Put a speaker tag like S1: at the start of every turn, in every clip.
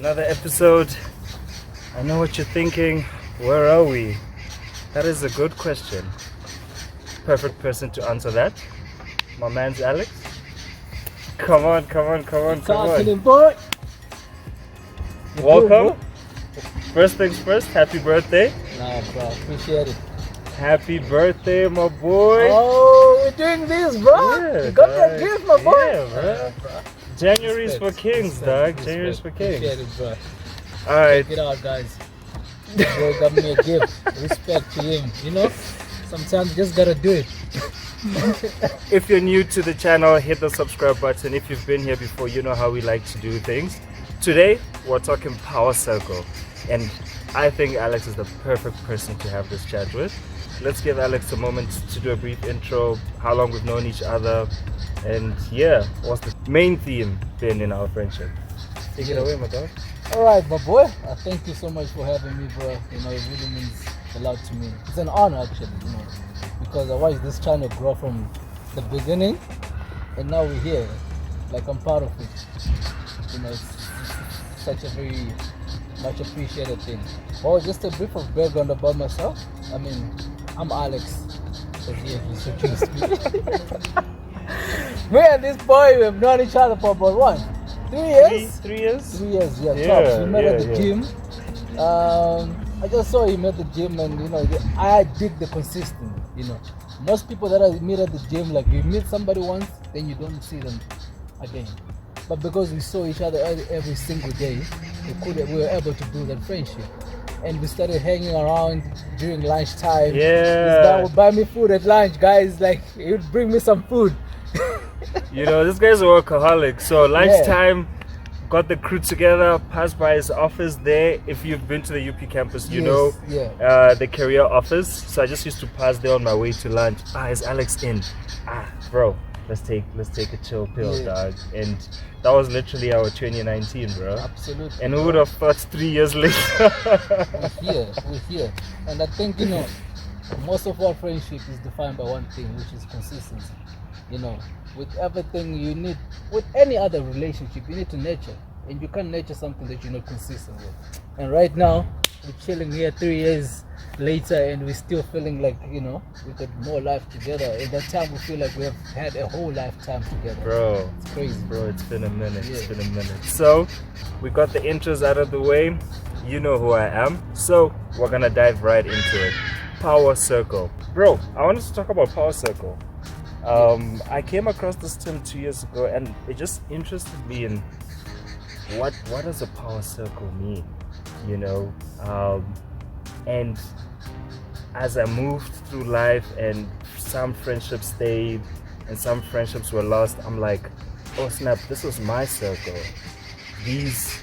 S1: Another episode. I know what you're thinking. Where are we? That is a good question. Perfect person to answer that. My man's Alex. Come on.
S2: Boy.
S1: Welcome. First things first, happy birthday.
S2: Nah, bro, appreciate it.
S1: Happy birthday, my boy.
S2: Oh, we're doing this, bro.
S1: Yeah,
S2: you got that
S1: dog.
S2: gift, my boy.
S1: Yeah, bro. January's for kings, dog. January's for kings.
S2: Appreciate it, bro.
S1: Alright.
S2: Check it out, guys. The boy got me a gift. Respect to him. You know, sometimes you just gotta do it.
S1: If you're new to the channel, hit the subscribe button. If you've been here before, you know how we like to do things. Today, we're talking Power Circle. And I think Alex is the perfect person to have this chat with. Let's give Alex a moment to do a brief intro, how long we've known each other, and yeah, what's the main theme been in our friendship. Take it away, my dog.
S2: Alright, my boy. Thank you so much for having me, bro. You know, it really means a lot to me. It's an honor, actually, you know, because I watched this channel grow from the beginning, and now we're here. Like, I'm part of it. You know, it's such a very much appreciated thing. Oh, just a brief of background about myself. I mean, I'm Alex. So he introduced me. Me and this boy, we have known each other for about what? 3 years?
S1: 3 years?
S2: 3 years, yeah.
S1: Yeah,
S2: Tops. We met at the
S1: yeah.
S2: gym. I just saw him at the gym, and you know, I dig the consistency. You know, most people that I meet at the gym, like you meet somebody once, then you don't see them again. But because we saw each other every single day, we were able to build that friendship. And we started hanging around during lunchtime.
S1: Yeah.
S2: This guy would buy me food at lunch, guys. Like, he would bring me some food.
S1: You know, this guy's a workaholic. So lunchtime, got the crew together, passed by his office there. If you've been to the UP campus, you know the career office. So I just used to pass there on my way to lunch. Is Alex in? Bro, let's take a chill pill, dog. And that was literally our 2019, bro.
S2: Absolutely.
S1: And who would have thought 3 years later?
S2: We're here. And I think, you know, most of our friendship is defined by one thing, which is consistency. You know, with everything you need, with any other relationship, you need to nurture. And you can't nurture something that you're not consistent with. And right now, we're chilling here 3 years later, and we're still feeling like, you know, we got more life together. At that time, we feel like we have had a whole lifetime together.
S1: Bro,
S2: it's crazy.
S1: Bro, it's been a minute. It's been a minute. So, we got the intros out of the way. You know who I am. So, we're gonna dive right into it. Power Circle. Bro, I wanted to talk about Power Circle. I came across this term 2 years ago, and it just interested me in what does a Power Circle mean? You know? And as I moved through life, and some friendships stayed and some friendships were lost, I'm like, oh snap, this was my circle. These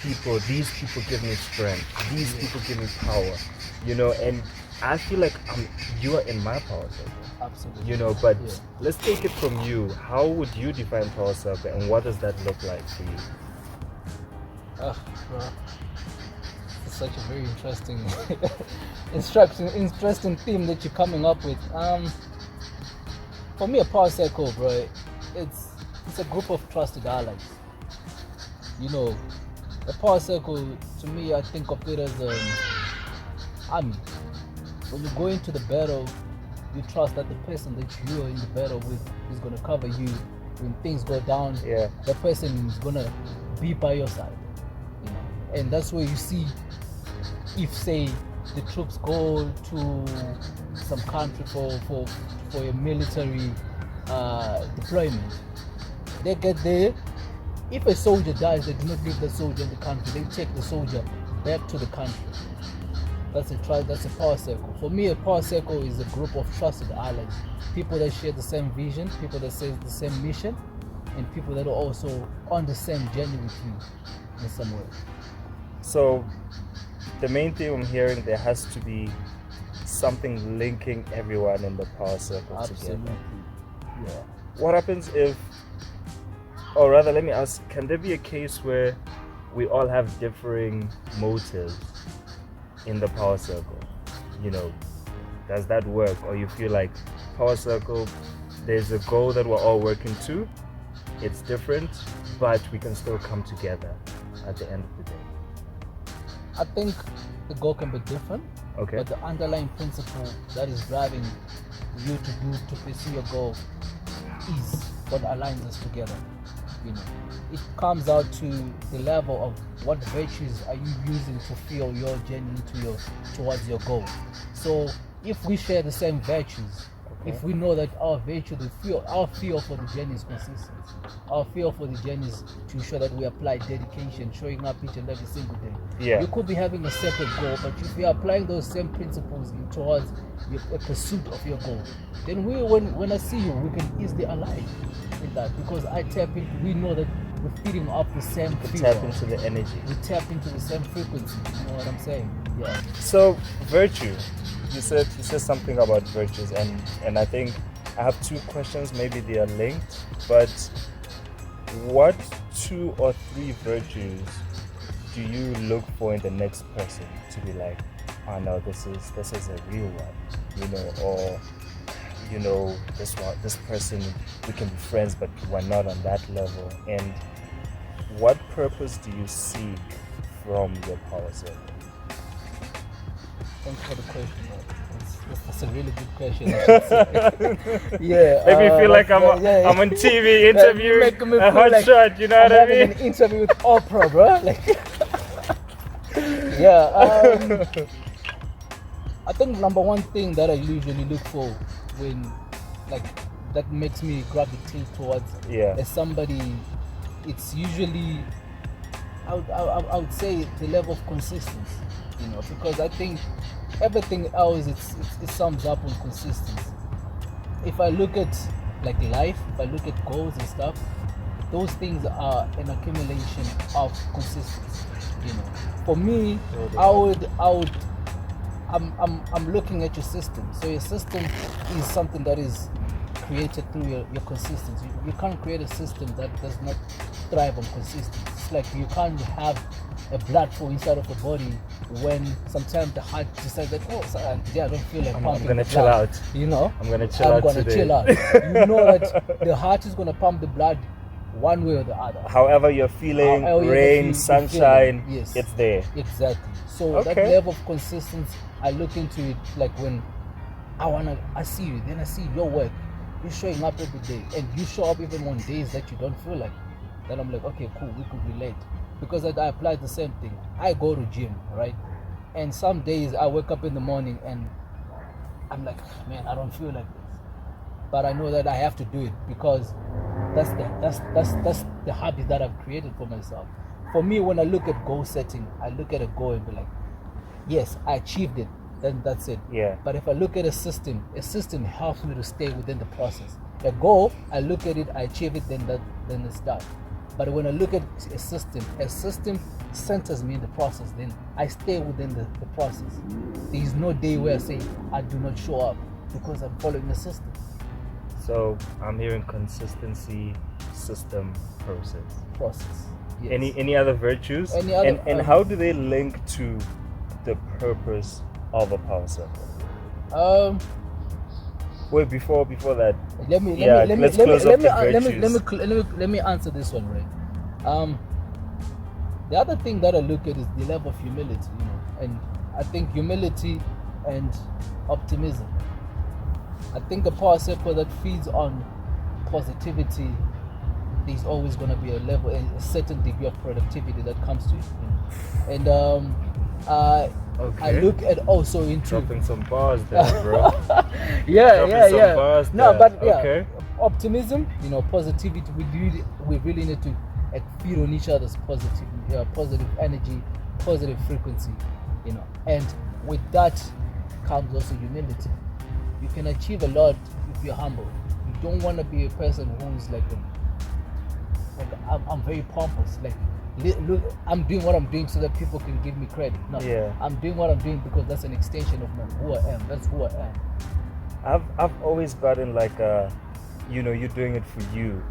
S1: people give me strength. These people give me power. You know, and I feel like you are in my power circle.
S2: Absolutely.
S1: You know, but let's take it from you. How would you define power circle, and what does that look like for you?
S2: Bro. It's such a very interesting theme that you're coming up with. For me, a power circle, bro, it's a group of trusted allies. You know, a power circle, to me, I think of it as an army. When you go into the battle, you trust that the person that you are in the battle with is going to cover you when things go down. The person is going to be by your side. You know, and that's where you see, if say the troops go to some country for a military deployment, they get there. If a soldier dies, they do not leave the soldier in the country. They take the soldier back to the country. That's a power circle. For me, a power circle is a group of trusted allies, people that share the same vision, people that share the same mission, and people that are also on the same journey with you in some way. So,
S1: the main thing I'm hearing, there has to be something linking everyone in the power circle together.
S2: Yeah.
S1: What happens if, or rather, let me ask, can there be a case where we all have differing motives in the power circle? You know, does that work? Or you feel like power circle, there's a goal that we're all working to, it's different, but we can still come together. at the end of the day?
S2: I think the goal can be different,
S1: Okay.
S2: but the underlying principle that is driving you to pursue your goal is what aligns us together. You know, it comes out to the level of what virtues are you using to fuel your journey towards your goal. So if we share the same virtues, if we know that our virtue, our feel for the journey is consistent, our feel for the journey is to ensure that we apply dedication, showing up each and every single day.
S1: Yeah.
S2: You could be having a separate goal, but if you're applying those same principles towards a pursuit of your goal, then when I see you, we can easily align with that, because I tap in. We know that we're feeding off the same feel.
S1: Tap into the energy.
S2: We tap into the same frequency. You know what I'm saying? Yeah.
S1: So virtue. You said something about virtues, and I think I have two questions. Maybe they are linked, but what 2 or 3 virtues do you look for in the next person to be like, oh no, this is a real one, you know, or you know, this person, we can be friends, but we're not on that level. And what purpose do you seek from your power circle?
S2: Thanks for the question. That's a really good question. Yeah.
S1: Make me feel like I'm on TV interviewing a hot
S2: like
S1: shot. You know what I mean?
S2: An interview with Oprah, bro. Like, yeah. I think number one thing that I usually look for when, like, that makes me gravitate towards as somebody, it's usually, I would say, the level of consistency. You know, because I think everything else it sums up on consistency. If I look at like life, if I look at goals and stuff, those things are an accumulation of consistency. You know, for me, I'm looking at your system. So your system is something that is created through your consistency. You can't create a system that does not thrive on consistency. It's like you can't have a blood flow inside of the body when sometimes the heart decides that, oh, I don't feel like pumping.
S1: I'm gonna
S2: the
S1: chill
S2: blood.
S1: out.
S2: You know,
S1: I'm gonna chill out today.
S2: Chill out. You know that the heart is gonna pump the blood one way or the other.
S1: However you're feeling, rain, sunshine,
S2: yes,
S1: it's there.
S2: Exactly. So that level of consistency, I look into it like when I see you, then I see your work. You're showing up every day, and you show up even on days that you don't feel like. Then I'm like, okay, cool, we could relate. Because I apply the same thing. I go to gym, right? And some days I wake up in the morning and I'm like, man, I don't feel like this. But I know that I have to do it because that's the habit that I've created for myself. For me, when I look at goal setting, I look at a goal and be like, yes, I achieved it. Then that's it.
S1: Yeah.
S2: But if I look at a system helps me to stay within the process. A goal, I look at it, I achieve it, then it's done. But when I look at a system centers me in the process, then I stay within the process. There is no day where I say I do not show up because I'm following the system.
S1: So I'm hearing consistency, system, process.
S2: Yes.
S1: Any other virtues? And how do they link to the purpose of a power circle? Wait, before that.
S2: Let me answer this one, right? The other thing that I look at is the level of humility, you know, and I think humility and optimism. I think a power circle that feeds on positivity, there's always going to be a certain degree of productivity that comes to it. You know? And I look at also into
S1: dropping some bars there, bro.
S2: yeah.
S1: Bars
S2: no,
S1: there.
S2: but yeah, optimism, you know, positivity. We really need to feed on each other's positive energy, positive frequency, you know. And with that comes also humility. You can achieve a lot if you're humble. You don't want to be a person who's like I'm very pompous. Like, look, I'm doing what I'm doing so that people can give me credit. No, I'm doing what I'm doing because that's an extension of who I am. That's who I am.
S1: I've always gotten like you know, you're doing it for you.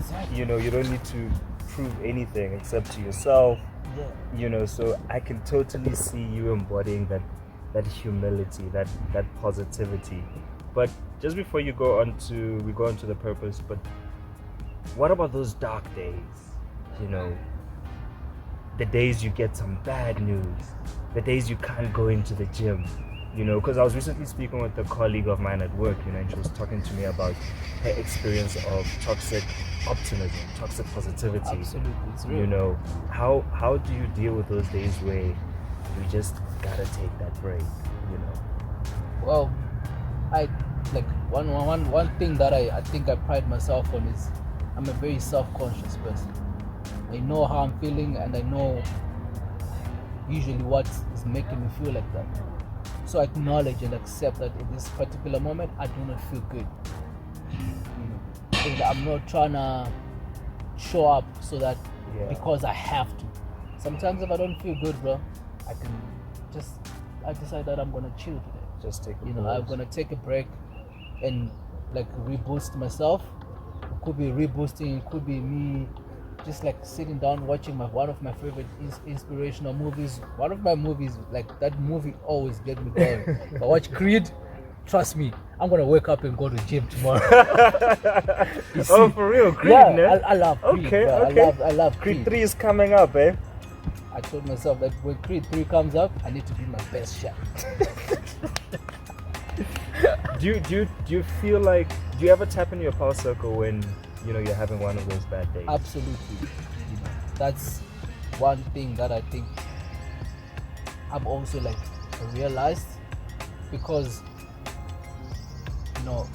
S2: Exactly.
S1: You know, you don't need to prove anything except to yourself.
S2: Yeah.
S1: You know, so I can totally see you embodying that humility, that positivity. But just before we go on to the purpose, but what about those dark days? You know, the days you get some bad news, the days you can't go into the gym, you know, because I was recently speaking with a colleague of mine at work, you know, and she was talking to me about her experience of toxic optimism, toxic positivity.
S2: Absolutely, it's real.
S1: You know, how do you deal with those days where you just gotta take that break, you know?
S2: Well, I like one thing that I think I pride myself on is I'm a very self-conscious person. I know how I'm feeling, and I know usually what is making me feel like that. So I acknowledge and accept that in this particular moment I do not feel good. And I'm not trying to show up so that because I have to. Sometimes if I don't feel good, bro, I decide that I'm gonna chill today.
S1: Just take a
S2: I'm gonna take a break and like reboost myself. It could be reboosting, it could be me just like sitting down watching one of my favorite inspirational movies. One of my movies, like that movie always gets me going. If I watch Creed, trust me, I'm gonna wake up and go to the gym tomorrow.
S1: Oh, for real? Creed,
S2: yeah,
S1: ne?
S2: I love Creed.
S1: Okay,
S2: bro.
S1: okay.
S2: I love
S1: Creed 3 is coming up, eh?
S2: I told myself that when Creed 3 comes up, I need to be my best shot.
S1: Do you feel like, do you ever tap into your power circle when, you know, you're having one of those bad days?
S2: Absolutely. That's one thing that I think I've also like realized, because you know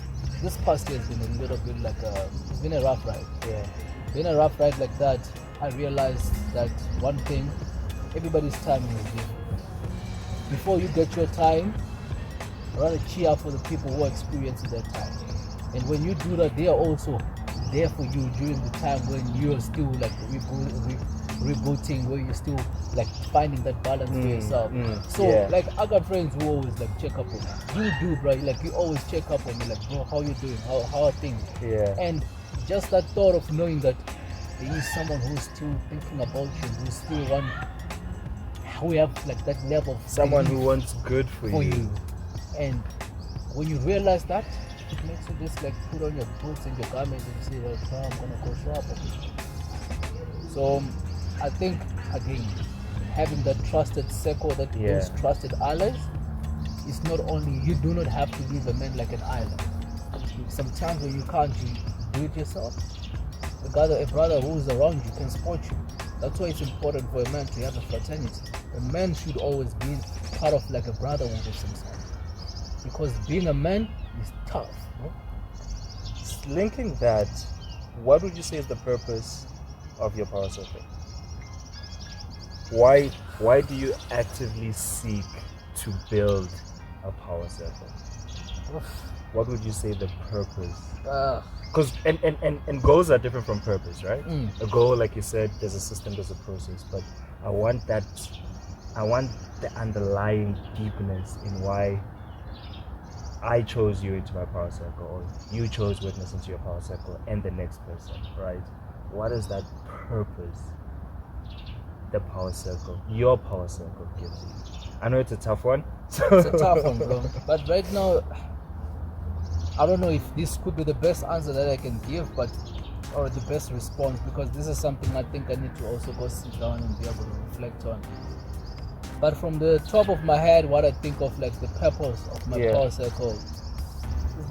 S2: this past year has been a little bit like it's been a rough ride.
S1: Yeah.
S2: Being a rough ride like that, I realized that one thing, everybody's time is different. Before you get your time, rather cheer up for the people who are experiencing their time. And when you do that, they are also there for you during the time when you're still like rebooting, where you're still like finding that balance for yourself. So like I got friends who always like check up on me. You do, bro. Like you always check up on me, like, bro, how you doing? How are things?
S1: Yeah.
S2: And just that thought of knowing that there is someone who's still thinking about you, who's still who have like that level of
S1: someone who wants good for you.
S2: And when you realize that, it makes you just like put on your boots and your garments and say, like, oh, I'm gonna go show up. So I think again, having that trusted circle, those trusted allies, is not only, you do not have to leave a man like an island. Sometimes when you can't do it yourself, a brother who's around you can support you. That's why it's important for a man to have a fraternity. A man should always be part of like a brotherhood of some sort. Because being a man is tough, bro.
S1: Linking that, what would you say is the purpose of your power circle? Why do you actively seek to build a power circle? What would you say the purpose? Because and goals are different from purpose, right? A goal, like you said, there's a system, there's a process, but I want the underlying deepness in why I chose you into my power circle, or you chose witness into your power circle, and the next person, right? What is that purpose the power circle, your power circle, gives you? I know it's a tough one.
S2: It's a tough one, bro. But right now, I don't know if this could be the best answer that I can give, or the best response, because this is something I think I need to also go sit down and be able to reflect on. But from the top of my head, what I think of like the purpose of my power circle is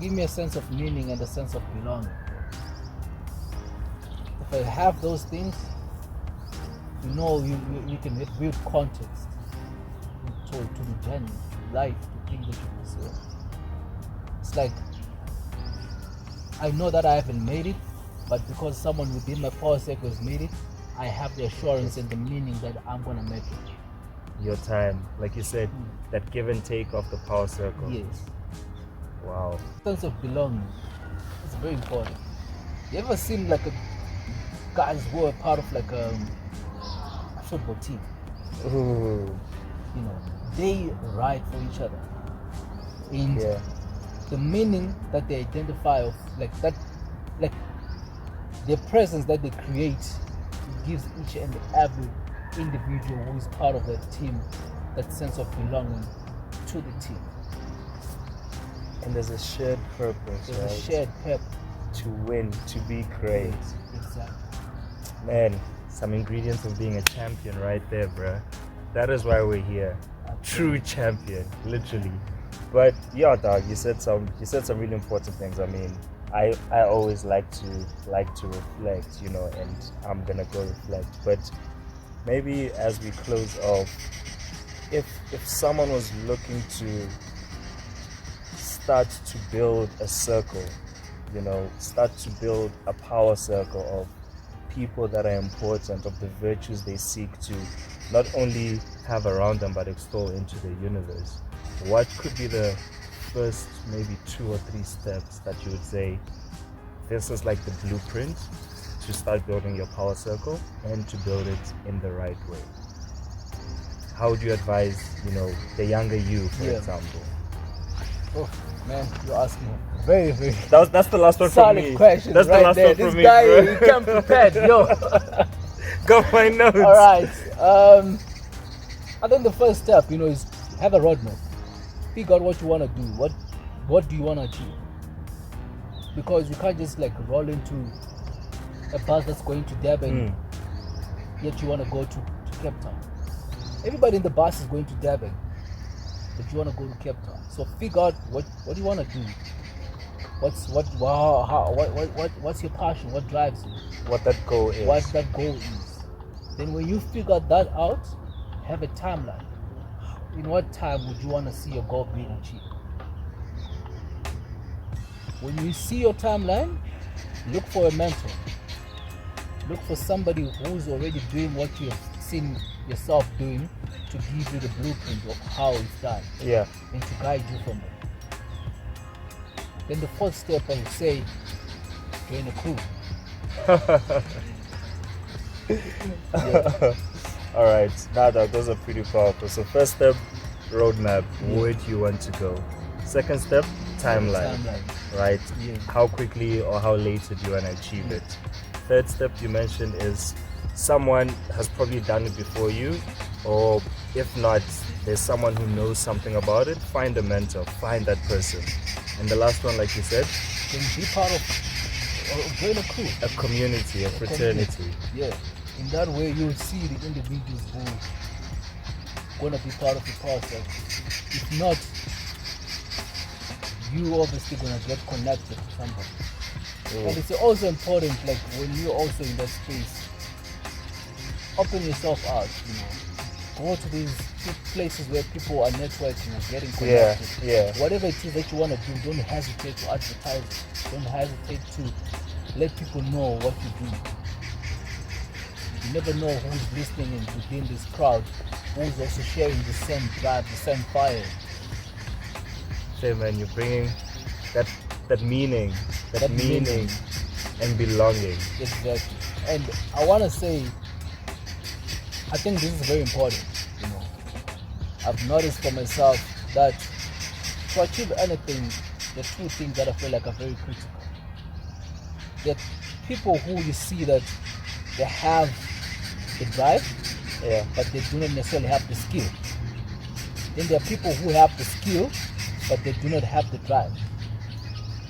S2: give me a sense of meaning and a sense of belonging. If I have those things, you know, you can build context to the journey, to life, to things that you pursue. It's like, I know that I haven't made it, but because someone within my power circle has made it, I have the assurance and the meaning that I'm gonna make it.
S1: Your time, like you said, that give and take of the power circle.
S2: Yes.
S1: Wow.
S2: Sense of belonging is very important. You ever seen like guys who are part of like a football team?
S1: Ooh.
S2: You know, they ride for each other. And the meaning that they identify of like that, like their presence that they create, gives each and every individual who is part of that team that sense of belonging to the team.
S1: And there's a shared purpose.
S2: There's
S1: right?
S2: a shared purpose.
S1: To win, to be great.
S2: Exactly.
S1: Man, Some ingredients of being a champion right there, bruh. That is why we're here. True champion, literally. But yeah, dog, you said some really important things. I mean, I always like to reflect, you know, and I'm gonna go reflect. But maybe as we close off, if someone was looking to start to build a circle, you know, start to build a power circle of people that are important, of the virtues they seek to not only have around them but extol into the universe, what could be the first maybe 2 or 3 steps that you would say this is like the blueprint to start building your power circle and to build it in the right way? How would you advise, you know, the younger you, for example?
S2: Oh man, you're asking very, very
S1: that's the last one from me.
S2: Question
S1: that's
S2: right
S1: the last
S2: there.
S1: one
S2: This
S1: from me,
S2: guy,
S1: bro.
S2: he came prepared, yo.
S1: Got my notes.
S2: All right. I think the first step, you know, is have a roadmap. Figure out what you want to do. What do you want to achieve? Because you can't just like roll into a bus that's going to Durban, yet you want to go to Cape Town. Everybody in the bus is going to Durban, but you want to go to Cape Town. So figure out what do you want to do. What's your passion? What drives you?
S1: What that goal is.
S2: What that goal is. Then when you figure that out, have a timeline. In what time would you want to see your goal being achieved? When you see your timeline, look for a mentor. Look for somebody who's already doing what you have seen yourself doing to give you the blueprint of how it's done.
S1: Yeah.
S2: And to guide you from it. Then the fourth step, I would say, join a crew.
S1: All right, Nada, those are pretty powerful. So first step, roadmap, where do you want to go? Second step, timeline. Right?
S2: Yeah.
S1: How quickly or how later do you want to achieve it? Third step you mentioned is someone has probably done it before you, or if not, there's someone who knows something about it. Find a mentor, find that person. And the last one, like you said,
S2: Then be part of join a crew.
S1: a community, a fraternity.
S2: Yeah. In that way, you'll see the individuals who are going to be part of the process. If not, you obviously going to get connected to somebody. And it's also important, like when you're also in that space, open yourself out, you know. Go to these places where people are networking and getting connected.
S1: Yeah.
S2: Whatever it is that you want to do, don't hesitate to advertise it. Don't hesitate to let people know what you do. You never know who's listening in within this crowd, who's also sharing the same drive, the same fire.
S1: Say, man, you're bringing that meaning, that meaning and belonging.
S2: Exactly. And I want to say, I think this is very important, you know. I've noticed for myself that to achieve anything, there are 2 things that I feel like are very critical. There are people who you see that they have the drive, but they do not necessarily have the skill. Then there are people who have the skill, but they do not have the drive.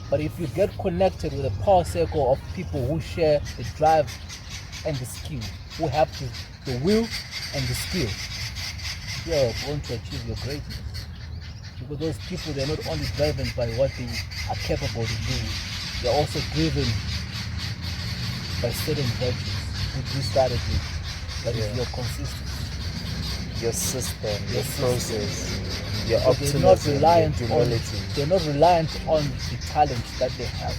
S2: But if you get connected with a power circle of people who share the drive and the skill, who have the will and the skill, you are going to achieve your greatness. Because those people, they're not only driven by what they are capable to do, they're also driven by certain virtues, which we started with. That is your consistency,
S1: Your system,
S2: your
S1: process, your
S2: so
S1: optimism,
S2: they're not reliant
S1: your
S2: on
S1: humility.
S2: they're not reliant on the talent that they have.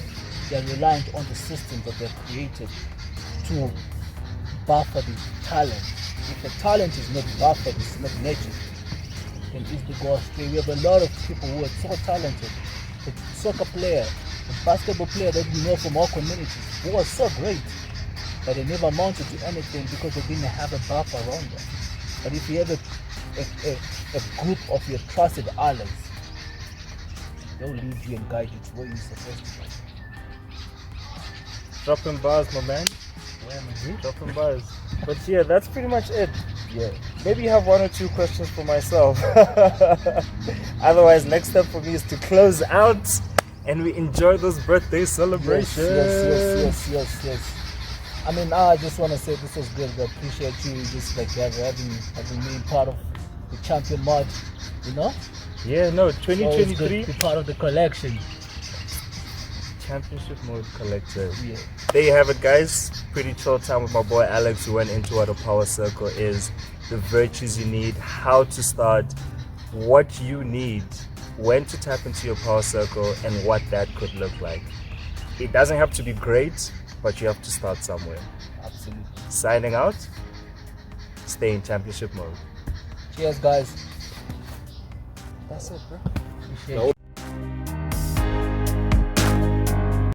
S2: They're reliant on the system that they've created to buffer the talent. If the talent is not buffered, it's not nurtured, then it's the go astray. We have a lot of people who are so talented. The soccer player, the basketball player that we know from our communities, who are so great, but they never amounted to anything because they didn't have a buffer around them. But if you have a group of your trusted allies, they'll lead you and guide you to where you're supposed to go.
S1: Dropping bars, my man. Dropping bars. But yeah, that's pretty much it.
S2: Yeah.
S1: Maybe you have 1 or 2 questions for myself. Otherwise, next step for me is to close out and we enjoy those birthday celebrations.
S2: Yes. I mean, I just want to say this was good. I appreciate you just like having me part of the champion mod, you know?
S1: Yeah, no,
S2: Always good
S1: 2023
S2: to be part of the collection.
S1: Championship Mode Collective.
S2: Yeah.
S1: There you have it, guys. Pretty chill time with my boy Alex, who went into what a power circle is, the virtues you need, how to start, what you need, when to tap into your power circle, and what that could look like. It doesn't have to be great, but you have to start somewhere.
S2: Absolutely.
S1: Signing out. Stay in championship mode.
S2: Cheers, guys.
S1: That's it, bro.
S2: Appreciate
S1: No
S2: you.